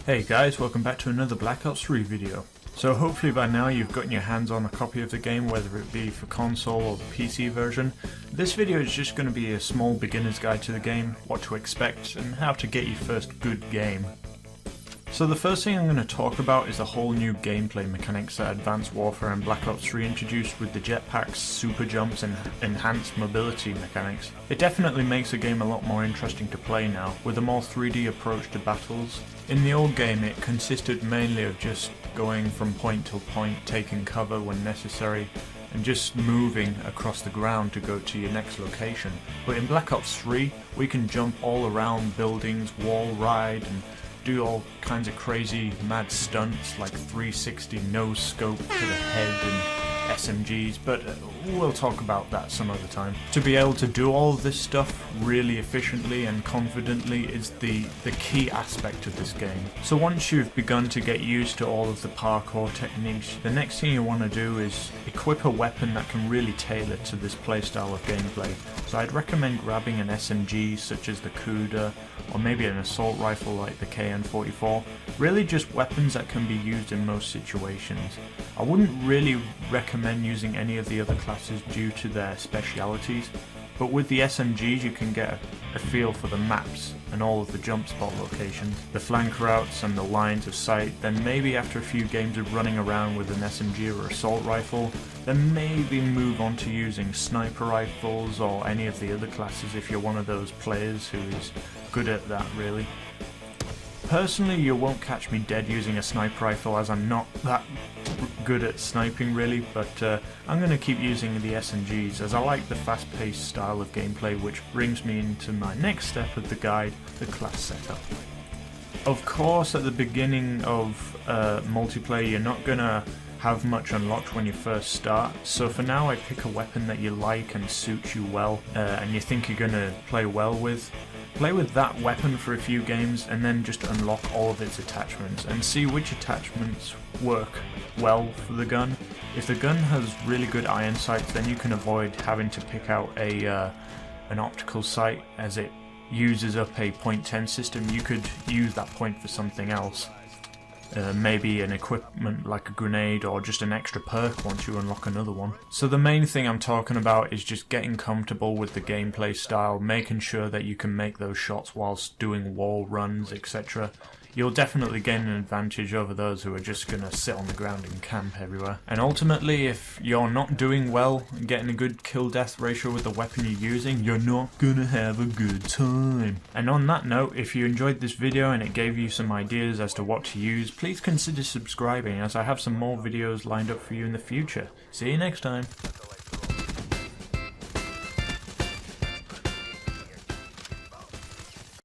Hey guys, welcome back to another Black Ops 3 video. So hopefully by now you've gotten your hands on a copy of the game, whether it be for console or the PC version. This video is just going to be a small beginner's guide to the game, what to expect, and how to get your first good game. So the first thing I'm going to talk about is the whole new gameplay mechanics that Advanced Warfare and Black Ops 3 introduced with the jetpacks, super jumps and enhanced mobility mechanics. It definitely makes the game a lot more interesting to play now, with a more 3D approach to battles. In the old game it consisted mainly of just going from point to point, taking cover when necessary, and just moving across the ground to go to your next location. But in Black Ops 3 we can jump all around buildings, wall ride, and do all kinds of crazy mad stunts like 360 no scope to the head and SMGs, but we'll talk about that some other time. To be able to do all of this stuff really efficiently and confidently is the key aspect of this game. So once you've begun to get used to all of the parkour techniques, the next thing you want to do is equip a weapon that can really tailor to this playstyle of gameplay. So I'd recommend grabbing an SMG such as the Kuda, or maybe an assault rifle like the KN-44, really just weapons that can be used in most situations. I wouldn't really recommend using any of the other classes due to their specialities, but with the SMGs you can get a feel for the maps and all of the jump spot locations, the flank routes and the lines of sight. Then maybe after a few games of running around with an SMG or assault rifle, then maybe move on to using sniper rifles or any of the other classes if you're one of those players who is good at that really. Personally, you won't catch me dead using a sniper rifle as I'm not that good at sniping really, but I'm going to keep using the SMGs as I like the fast-paced style of gameplay, which brings me into my next step of the guide, the class setup. Of course, at the beginning of multiplayer you're not going to have much unlocked when you first start, so for now I pick a weapon that you like and suits you well and you think you're going to play well with. Play with that weapon for a few games and then just unlock all of its attachments and see which attachments work well for the gun. If the gun has really good iron sights, then you can avoid having to pick out an optical sight as it uses up a .10 system. You could use that point for something else. Maybe an equipment like a grenade or just an extra perk once you unlock another one. So the main thing I'm talking about is just getting comfortable with the gameplay style, making sure that you can make those shots whilst doing wall runs, etc. You'll definitely gain an advantage over those who are just going to sit on the ground and camp everywhere. And ultimately, if you're not doing well and getting a good kill-death ratio with the weapon you're using, you're not going to have a good time. And on that note, if you enjoyed this video and it gave you some ideas as to what to use, please consider subscribing as I have some more videos lined up for you in the future. See you next time.